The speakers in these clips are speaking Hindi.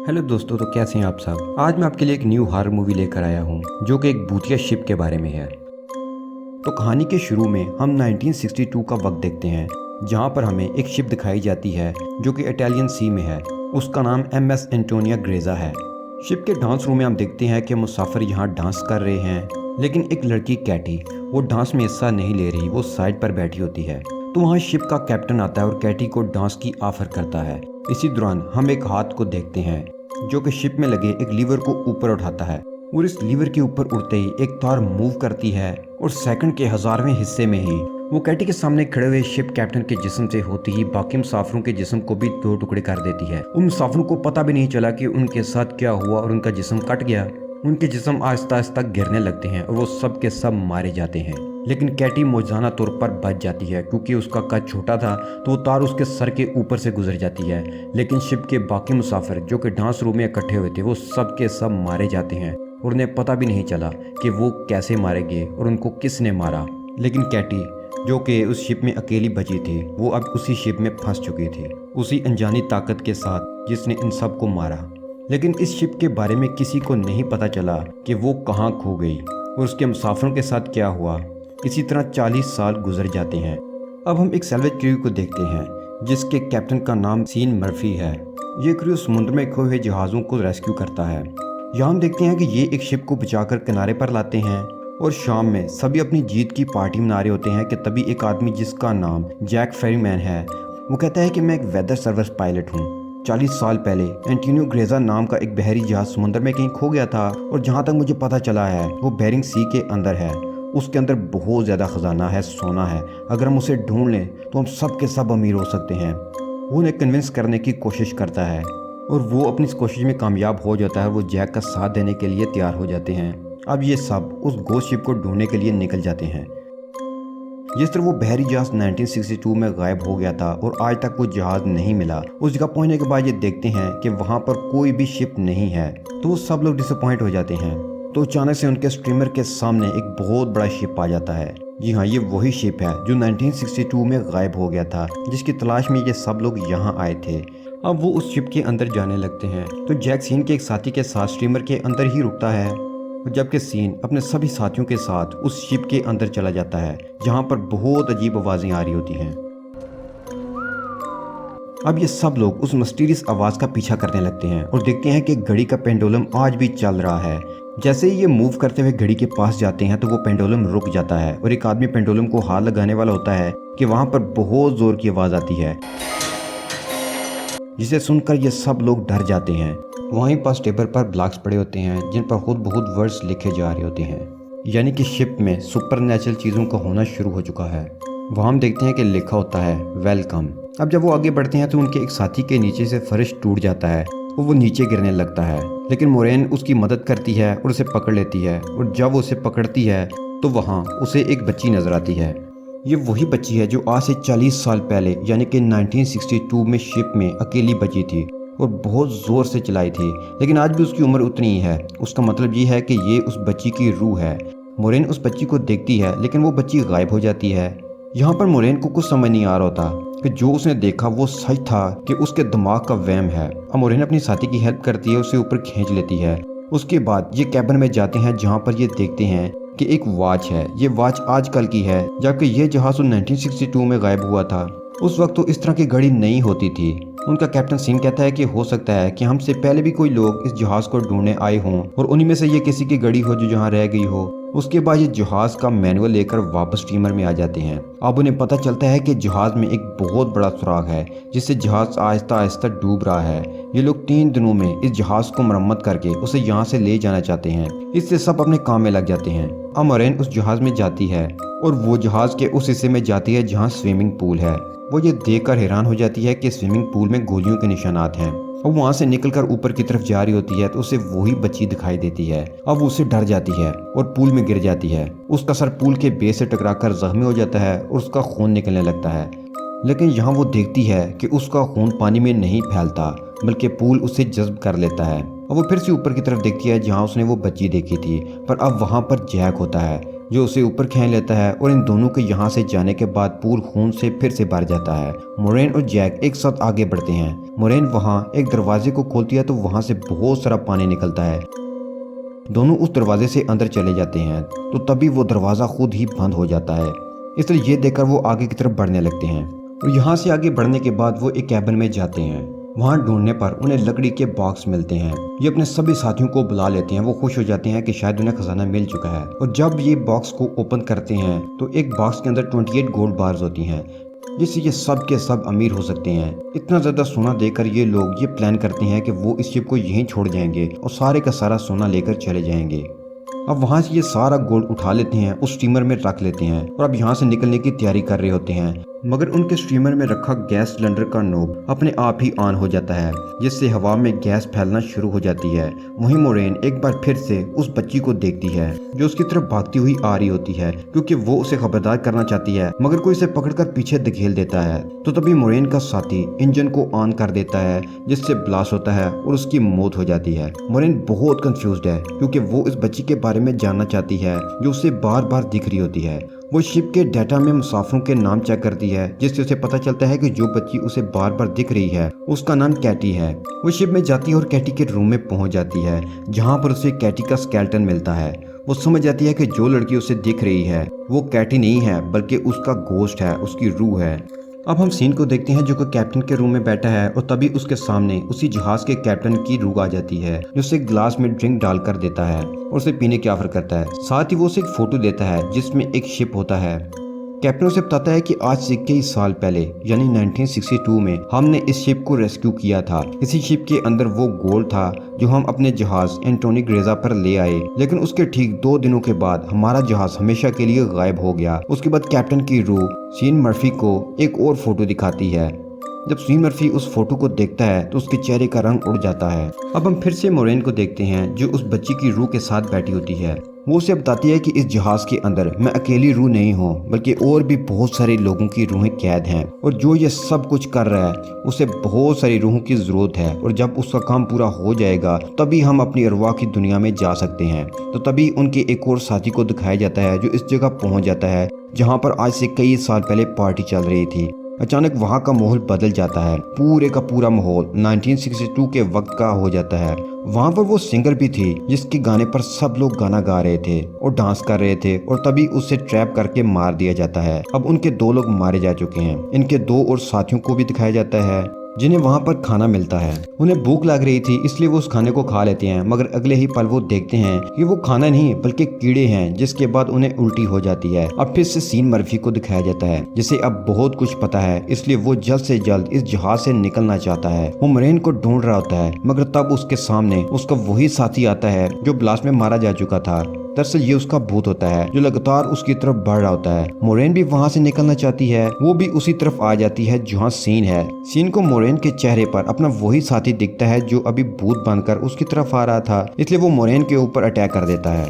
हेलो दोस्तों, तो कैसे हैं आप सब। आज मैं आपके लिए एक न्यू हॉरर मूवी लेकर आया हूं जो कि एक भूतिया शिप के बारे में है। तो कहानी के शुरू में हम 1962 का वक्त देखते हैं, जहां पर हमें एक शिप दिखाई जाती है जो कि इटालियन सी में है। उसका नाम MS एंटोनिया ग्रेजा है। शिप के डांस रूम में हम देखते हैं कि मुसाफिर यहाँ डांस कर रहे हैं, लेकिन एक लड़की कैटी वो डांस में हिस्सा नहीं ले रही, वो साइड पर बैठी होती है। तो वहाँ शिप का कैप्टन आता है और कैटी को डांस की ऑफर करता है। इसी दौरान हम एक हाथ को देखते हैं जो कि शिप में लगे एक लीवर को ऊपर उठाता है, और इस लीवर के ऊपर उड़ते ही एक तार मूव करती है और सेकंड के 1000वें हिस्से में ही वो कैटी के सामने खड़े हुए शिप कैप्टन के जिस्म से होती ही बाकी मुसाफिरों के जिस्म को भी 2 टुकड़े कर देती है। उन मुसाफिरों को पता भी नहीं चला कि उनके साथ क्या हुआ और उनका जिस्म कट गया। उनके जिस्म आहिस्ता आहिस्ता गिरने लगते हैं और वो सब के सब मारे जाते हैं। लेकिन कैटी मौजूदा तौर पर बच जाती है, क्योंकि उसका कद छोटा था तो वो तार उसके सर के ऊपर से गुजर जाती है। लेकिन शिप के बाकी मुसाफिर जो कि डांस रूम में इकट्ठे हुए थे, वो सब के सब मारे जाते हैं और उन्हें पता भी नहीं चला कि वो कैसे मारे गए और उनको किसने मारा। लेकिन कैटी जो कि उस शिप में अकेली बची थी, वो अब उसी शिप में फंस चुकी थी, उसी अनजानी ताकत के साथ जिसने इन सब को मारा। लेकिन इस शिप के बारे में किसी को नहीं पता चला कि वो कहाँ खो गई और उसके मुसाफिरों के साथ क्या हुआ। इसी तरह 40 साल गुजर जाते हैं। अब हम एक सैल्वेज क्रू को देखते हैं जिसके कैप्टन का नाम सीन मर्फी है। ये क्रू समुद्र में खोए हुए जहाज़ों को रेस्क्यू करता है। यहाँ हम देखते हैं कि ये एक शिप को बचाकर किनारे पर लाते हैं और शाम में सभी अपनी जीत की पार्टी मना रहे होते हैं कि तभी एक आदमी जिसका नाम जैक फेरीमैन है, वो कहता है कि मैं एक वेदर सर्विस पायलट हूँ। 40 साल पहले एंटोनियो ग्रेजा नाम का एक बहरी जहाज समुद्र में कहीं खो गया था, और जहाँ तक मुझे पता चला है वो बेरिंग सी के अंदर है। उसके अंदर बहुत ज़्यादा खजाना है, सोना है। अगर हम उसे ढूंढ लें तो हम सब के सब अमीर हो सकते हैं। वो उन्हें कन्विंस करने की कोशिश करता है और वो अपनी इस कोशिश में कामयाब हो जाता है। वो जैक का साथ देने के लिए तैयार हो जाते हैं। अब ये सब उस गोस्ट शिप को ढूंढने के लिए निकल जाते हैं। जिस तरह वो बहरी जहाज 1962 में गायब हो गया था और आज तक वो जहाज नहीं मिला, उस जगह पहुंचने के बाद ये देखते हैं कि वहाँ पर कोई भी शिप नहीं है, तो वो सब लोग डिसअपॉइंट हो जाते हैं। तो अचानक से उनके स्ट्रीमर के सामने एक बहुत बड़ा शिप आ जाता है। जी हाँ, ये वही शिप है जो 1962 में गायब हो गया था, जिसकी तलाश में ये सब लोग यहाँ आए थे। अब वो उस शिप के अंदर जाने लगते हैं तो जैक सीन के एक साथी के साथ स्ट्रीमर के अंदर ही रुकता है, जबकि सीन अपने सभी साथियों के साथ उस शिप के अंदर चला जाता है, जहाँ पर बहुत अजीब आवाज़ें आ रही होती हैं। अब ये सब लोग उस मिस्टीरियस आवाज़ का पीछा करने लगते हैं और देखते हैं कि घड़ी का पेंडुलम आज भी चल रहा है। जैसे ही ये मूव करते हुए घड़ी के पास जाते हैं तो वो पेंडुलम रुक जाता है और एक आदमी पेंडुलम को हाथ लगाने वाला होता है कि वहाँ पर बहुत ज़ोर की आवाज़ आती है, जिसे सुनकर ये सब लोग डर जाते हैं। वहीं पास टेबल पर ब्लॉक्स पड़े होते हैं जिन पर खुद बहुत वर्ड्स लिखे जा रहे होते हैं, यानी कि शिप में सुपरनैचुरल चीज़ों का होना शुरू हो चुका है। वहाँ हम देखते हैं कि लिखा होता है वेलकम। अब जब वो आगे बढ़ते हैं तो उनके एक साथी के नीचे से फर्श टूट जाता है और वो नीचे गिरने लगता है, लेकिन मोरेन उसकी मदद करती है और उसे पकड़ लेती है। और जब वो उसे पकड़ती है तो वहाँ उसे एक बच्ची नजर आती है। ये वही बच्ची है जो आज से 40 साल पहले यानी कि 1962 में शिप में अकेली बची थी और बहुत ज़ोर से चलाई थी, लेकिन आज भी उसकी उम्र उतनी ही है। उसका मतलब ये है कि ये उस बच्ची की रूह है। मोरेन उस बच्ची को देखती है, लेकिन वो बच्ची गायब हो जाती है। यहाँ पर मोरेन को कुछ समझ नहीं आ रहा होता कि जो उसने देखा वो सच था कि उसके दिमाग का वहम है। अब मोरेन अपनी साथी की हेल्प करती है, उसे ऊपर खींच लेती है। उसके बाद ये कैबिन में जाते हैं, जहाँ पर ये देखते हैं कि एक वॉच है। ये वॉच आजकल की है, जबकि ये जहाज 1962 में गायब हुआ था। उस वक्त तो इस तरह की घड़ी नहीं होती थी। उनका कैप्टन सीन कहता है कि हो सकता है कि हमसे पहले भी कोई लोग इस जहाज को ढूंढने आए हों और उन्हीं में से ये किसी की घड़ी हो जो जहाँ रह गई हो। उसके बाद ये जहाज का मैनुअल लेकर वापस स्टीमर में आ जाते हैं। अब उन्हें पता चलता है कि जहाज में एक बहुत बड़ा सुराग है, जिससे जहाज आहिस्ता आहिस्ता डूब रहा है। ये लोग 3 दिनों में इस जहाज को मरम्मत करके उसे यहाँ से ले जाना चाहते हैं। इससे सब अपने काम में लग जाते हैं। अब मोरेन उस जहाज में जाती है और वो जहाज के उस हिस्से में जाती है जहाँ स्विमिंग पूल है। वो ये देखकर हैरान हो जाती है कि स्विमिंग पूल में गोलियों के निशानात हैं। अब वहाँ से निकलकर ऊपर की तरफ जा रही होती है तो उसे वही बच्ची दिखाई देती है। अब उसे डर जाती है और पूल में गिर जाती है। उसका सर पूल के बेस से टकराकर जख्मी हो जाता है और उसका खून निकलने लगता है। लेकिन यहाँ वो देखती है कि उसका खून पानी में नहीं फैलता, बल्कि पूल उसे जज्ब कर लेता है। और वो फिर से ऊपर की तरफ देखती है जहाँ उसने वो बच्ची देखी थी, पर अब वहाँ पर जैक होता है। जो उसे ऊपर खींच लेता है और इन दोनों के यहाँ से जाने के बाद पूल खून से फिर से भर जाता है। मोरेन और जैक एक साथ आगे बढ़ते हैं। मोरेन वहाँ एक दरवाजे को खोलती है तो वहाँ से बहुत सारा पानी निकलता है। दोनों उस दरवाजे से अंदर चले जाते हैं तो तभी वो दरवाज़ा खुद ही बंद हो जाता है। इसलिए ये देखकर वो आगे की तरफ बढ़ने लगते हैं और यहाँ से आगे बढ़ने के बाद वो एक कैबिन में जाते हैं। वहाँ ढूंढने पर उन्हें लकड़ी के बॉक्स मिलते हैं। ये अपने सभी साथियों को बुला लेते हैं। वो खुश हो जाते हैं कि शायद उन्हें खजाना मिल चुका है। और जब ये बॉक्स को ओपन करते हैं तो एक बॉक्स के अंदर 28 गोल्ड बार्स होती हैं, जिससे ये सब के सब अमीर हो सकते हैं। इतना ज्यादा सोना देकर ये लोग ये प्लान करते हैं कि वो इस शिप को यहीं छोड़ जाएंगे और सारे का सारा सोना लेकर चले जाएंगे। अब वहाँ से ये सारा गोल्ड उठा लेते हैं, उस स्टीमर में रख लेते हैं और अब यहाँ से निकलने की तैयारी कर रहे होते हैं। मगर उनके स्टीमर में रखा गैस सिलेंडर का नोब अपने आप ही ऑन हो जाता है, जिससे हवा में गैस फैलना शुरू हो जाती है। वहीं मोरेन एक बार फिर से उस बच्ची को देखती है जो उसकी तरफ भागती हुई आ रही होती है, क्योंकि वो उसे खबरदार करना चाहती है मगर कोई उसे पकड़कर पीछे धकेल देता है। तो तभी मोरेन का साथी इंजन को ऑन कर देता है, जिससे ब्लास्ट होता है और उसकी मौत हो जाती है। मोरेन बहुत कंफ्यूज्ड है क्योंकि वो इस बच्ची के बारे में जानना चाहती है जो उसे बार बार दिख रही होती है। वो शिप के डाटा में मुसाफिरों के नाम चेक करती है, जिससे उसे पता चलता है कि जो बच्ची उसे बार बार दिख रही है उसका नाम कैटी है। वो शिप में जाती है और कैटी के रूम में पहुंच जाती है, जहां पर उसे कैटी का स्केलेटन मिलता है। वो समझ जाती है कि जो लड़की उसे दिख रही है वो कैटी नहीं है बल्कि उसका गोश्त है, उसकी रूह है। अब हम सीन को देखते हैं जो कि कैप्टन के रूम में बैठा है और तभी उसके सामने उसी जहाज के कैप्टन की रूह आ जाती है, जो उसे गिलास में ड्रिंक डालकर देता है और उसे पीने की ऑफर करता है। साथ ही वो उसे एक फोटो देता है जिसमें एक शिप होता है। कैप्टन उसे बताता है कि आज से कई साल पहले यानी 1962 में हमने इस शिप को रेस्क्यू किया था। इसी शिप के अंदर वो गोल्ड था जो हम अपने जहाज एंटोनी ग्रेजा पर ले आए, लेकिन उसके ठीक 2 दिनों के बाद हमारा जहाज हमेशा के लिए गायब हो गया। उसके बाद कैप्टन की रूह सीन मर्फी को एक और फोटो दिखाती है। जब सीन मर्फी उस फोटो को देखता है तो उसके चेहरे का रंग उड़ जाता है। अब हम फिर से मोरेन को देखते हैं जो उस बच्ची की रूह के साथ बैठी होती है। वो उसे बताती है कि इस जहाज के अंदर मैं अकेली रूह नहीं हूँ बल्कि और भी बहुत सारे लोगों की रूहें कैद हैं, और जो ये सब कुछ कर रहा है उसे बहुत सारी रूहों की जरूरत है, और जब उसका काम पूरा हो जाएगा तभी हम अपनी अरवाह की दुनिया में जा सकते हैं। तो तभी उनके एक और साथी को दिखाया जाता है जो इस जगह पहुंच जाता है जहाँ पर आज से कई साल पहले पार्टी चल रही थी। अचानक वहाँ का माहौल बदल जाता है, पूरे का पूरा माहौल 1962 के वक्त का हो जाता है। वहाँ पर वो सिंगर भी थी जिसके गाने पर सब लोग गाना गा रहे थे और डांस कर रहे थे, और तभी उसे ट्रैप करके मार दिया जाता है। अब उनके 2 लोग मारे जा चुके हैं। इनके 2 और साथियों को भी दिखाया जाता है जिन्हें वहाँ पर खाना मिलता है। उन्हें भूख लग रही थी इसलिए वो उस खाने को खा लेते हैं, मगर अगले ही पल वो देखते हैं कि वो खाना नहीं बल्कि कीड़े हैं, जिसके बाद उन्हें उल्टी हो जाती है। अब फिर से सीन मर्फी को दिखाया जाता है जिसे अब बहुत कुछ पता है, इसलिए वो जल्द से जल्द इस जहाज से निकलना चाहता है। वो मोरेन को ढूंढ रहा होता है मगर तब उसके सामने उसका वही साथी आता है जो ब्लास्ट में मारा जा चुका था। दरअसल ये उसका भूत होता है जो लगातार उसकी तरफ बढ़ रहा होता है। मोरेन भी वहाँ से निकलना चाहती है, वो भी उसी तरफ आ जाती है जहाँ सीन है। सीन को मोरेन के चेहरे पर अपना वही साथी दिखता है जो अभी भूत बनकर उसकी तरफ आ रहा था, इसलिए वो मोरेन के ऊपर अटैक कर देता है,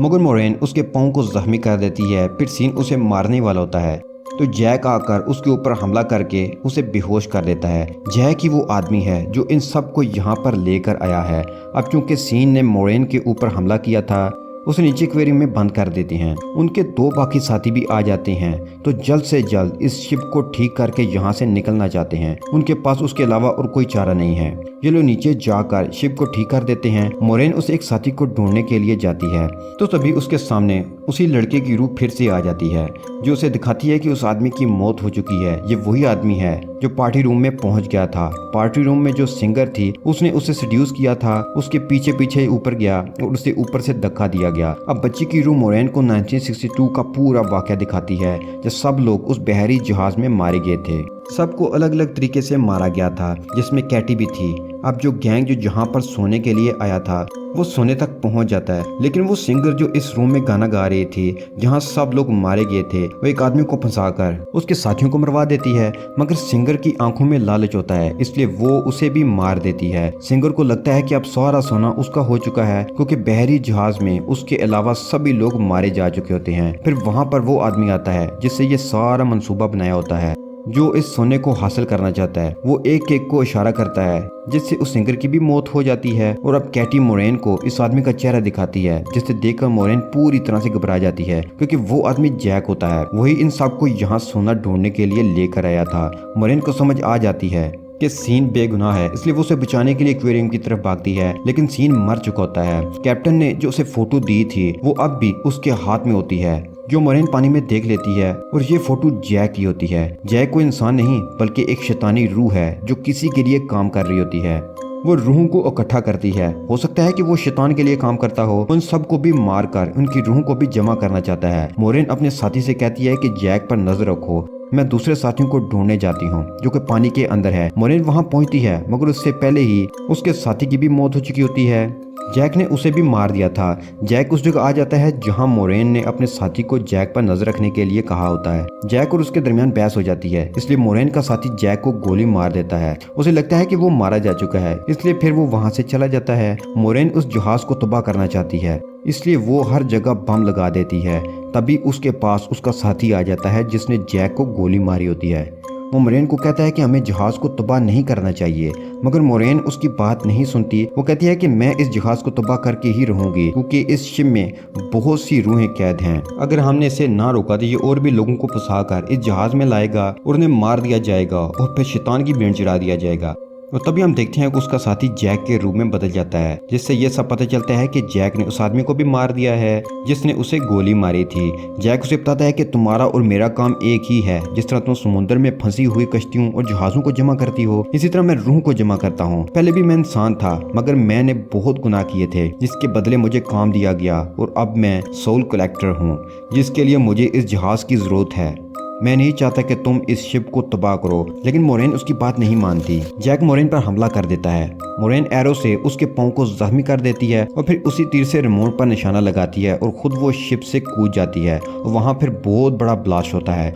मगर मोरेन उसके पाँव को जख्मी कर देती है। फिर सीन उसे मारने वाला होता है तो जैक आकर उसके ऊपर हमला करके उसे बेहोश कर देता है। जैक ही वो आदमी है जो इन सब को यहाँ पर लेकर आया है। अब चूंकि सीन ने मोरेन के ऊपर हमला किया था, उसे नीचे एक्वेरियम में बंद कर देते हैं। उनके 2 बाकी साथी भी आ जाते हैं तो जल्द से जल्द इस शिप को ठीक करके यहाँ से निकलना चाहते हैं। उनके पास उसके अलावा और कोई चारा नहीं है। ये लोग नीचे जाकर शिप को ठीक कर देते हैं। मोरेन उस एक साथी को ढूंढने के लिए जाती है तो तभी उसके सामने उसी लड़के की रूह फिर से आ जाती है जो उसे दिखाती है कि उस आदमी की मौत हो चुकी है। ये वही आदमी है जो पार्टी रूम में पहुंच गया था। पार्टी रूम में जो सिंगर थी उसने उसे सेड्यूस किया था, उसके पीछे पीछे ऊपर गया और उसे ऊपर से धक्का दिया गया। अब बच्ची की रूह मोरेन को 1962 का पूरा वाकया दिखाती है जब सब लोग उस बहरी जहाज में मारे गए थे। सबको अलग अलग तरीके से मारा गया था, जिसमें कैटी भी थी। अब जो गैंग जो जहाँ पर सोने के लिए आया था वो सोने तक पहुँच जाता है, लेकिन वो सिंगर जो इस रूम में गाना गा रही थी जहाँ सब लोग मारे गए थे, वो एक आदमी को फंसाकर उसके साथियों को मरवा देती है। मगर सिंगर की आंखों में लालच होता है इसलिए वो उसे भी मार देती है। सिंगर को लगता है कि अब सारा सोना उसका हो चुका है, क्योंकि बहरी जहाज में उसके अलावा सभी लोग मारे जा चुके होते हैं। फिर वहाँ पर वो आदमी आता है जिससे ये सारा मंसूबा बनाया होता है। जो इस सोने को हासिल करना चाहता है। वो एक एक को इशारा करता है जिससे उस सिंगर की भी मौत हो जाती है। और अब कैटी मोरेन को इस आदमी का चेहरा दिखाती है जिसे देखकर मोरेन पूरी तरह से घबरा जाती है क्योंकि वो आदमी जैक होता है। वही इन सबको यहाँ सोना ढूंढने के लिए लेकर आया था। मोरेन को समझ आ जाती है कि सीन बेगुनाह है, इसलिए वो उसे बचाने के लिए एक्वेरियम की तरफ भागती है, लेकिन सीन मर चुका होता है। कैप्टन ने जो उसे फोटो दी थी वो अब भी उसके हाथ में होती है, जो मोरेन पानी में देख लेती है। और ये फोटो जैक की होती है। जैक कोई इंसान नहीं बल्कि एक शैतानी रूह है जो किसी के लिए काम कर रही होती है। वो रूहों को इकट्ठा करती है। हो सकता है कि वो शैतान के लिए काम करता हो। उन सबको भी मारकर उनकी रूहों को भी जमा करना चाहता है। मोरेन अपने साथी से कहती है कि जैक पर नजर रखो, मैं दूसरे साथियों को ढूंढने जाती हूँ जो कि पानी के अंदर है। मोरेन वहाँ पहुँचती है मगर उससे पहले ही उसके साथी की भी मौत हो चुकी होती है। जैक ने उसे भी मार दिया था। जैक उस जगह आ जाता है जहां मोरेन ने अपने साथी को जैक पर नजर रखने के लिए कहा होता है। जैक और उसके दरमियान बहस हो जाती है, इसलिए मोरेन का साथी जैक को गोली मार देता है। उसे लगता है कि वो मारा जा चुका है, इसलिए फिर वो वहां से चला जाता है। मोरेन उस जहाज को तबाह करना चाहती है, इसलिए वो हर जगह बम लगा देती है। तभी उसके पास उसका साथी आ जाता है जिसने जैक को गोली मारी होती है। वो मोरेन को कहता है कि हमें जहाज को तबाह नहीं करना चाहिए, मगर मोरेन उसकी बात नहीं सुनती। वो कहती है कि मैं इस जहाज को तबाह करके ही रहूंगी क्योंकि इस शिप में बहुत सी रूहें कैद हैं। अगर हमने इसे ना रोका तो ये और भी लोगों को फंसाकर इस जहाज में लाएगा और उन्हें मार दिया जाएगा और फिर शैतान की भेंट चढ़ा दिया जाएगा। और तभी हम देखते हैं कि उसका साथी जैक के रूप में बदल जाता है, जिससे ये सब पता चलता है कि जैक ने उस आदमी को भी मार दिया है जिसने उसे गोली मारी थी। जैक उसे बताता है कि तुम्हारा और मेरा काम एक ही है। जिस तरह तुम समुद्र में फंसी हुई कश्तियों और जहाजों को जमा करती हो, इसी तरह मैं रूह को जमा करता हूँ। पहले भी मैं इंसान था मगर मैंने बहुत गुनाह किए थे जिसके बदले मुझे काम दिया गया, और अब मैं सोल कलेक्टर हूँ जिसके लिए मुझे इस जहाज की जरूरत है। मैं नहीं चाहता कि तुम इस शिप को तबाह करो, लेकिन मोरेन उसकी बात नहीं मानती। जैक मोरेन पर हमला कर देता है। मोरेन एरो से उसके पांव को जख्मी कर देती है और फिर उसी तीर से रिमोट पर निशाना लगाती है और खुद वो शिप से कूद जाती है और वहां फिर बहुत बड़ा ब्लास्ट होता है।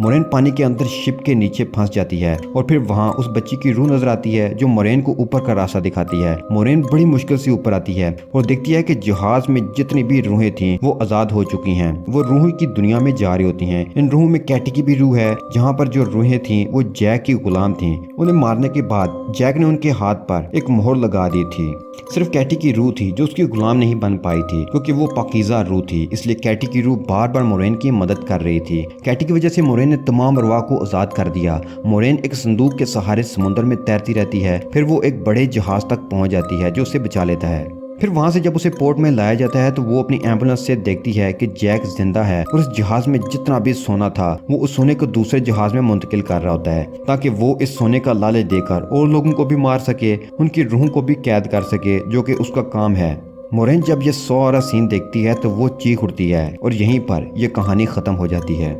मोरेन पानी के अंदर शिप के नीचे फंस जाती है और फिर वहाँ उस बच्ची की रूह नजर आती है जो मोरेन को ऊपर का रास्ता दिखाती है। मोरेन बड़ी मुश्किल से ऊपर आती है और देखती है कि जहाज में जितनी भी रूहें थीं वो आजाद हो चुकी हैं। वो रूह की दुनिया में जा रही होती हैं। इन रूहों में कैटी की भी रूह है, जहाँ पर जो रूहें थीं वो जैक की गुलाम थीं। उन्हें मारने के बाद जैक ने उनके हाथ पर एक मोहर लगा दी थी। सिर्फ कैटी की रूह थी जो उसकी गुलाम नहीं बन पाई थी क्योंकि वो पाकीज़ा रूह थी, इसलिए कैटी की रूह बार बार मोरेन की मदद कर रही थी। कैटी की वजह से मोरेन ने तमाम अरवाह को आजाद कर दिया। मोरेन एक संदूक के सहारे समुद्र में तैरती रहती है, फिर वो एक बड़े जहाज तक पहुंच जाती है जो उसे बचा लेता है। फिर वहां से जब उसे पोर्ट में लाया जाता है तो वो अपनी एम्बुलेंस से देखती है कि जैक जिंदा है और उस जहाज में जितना भी सोना था वो उस सोने को दूसरे जहाज में मुंतकिल कर रहा होता है ताकि वो इस सोने का लालच देकर और लोगों को भी मार सके, उनकी रूहों को भी कैद कर सके, जो कि उसका काम है। मोरेन जब ये 100 सीन देखती है तो वो चीख उठती है और यहीं पर यह कहानी खत्म हो जाती है।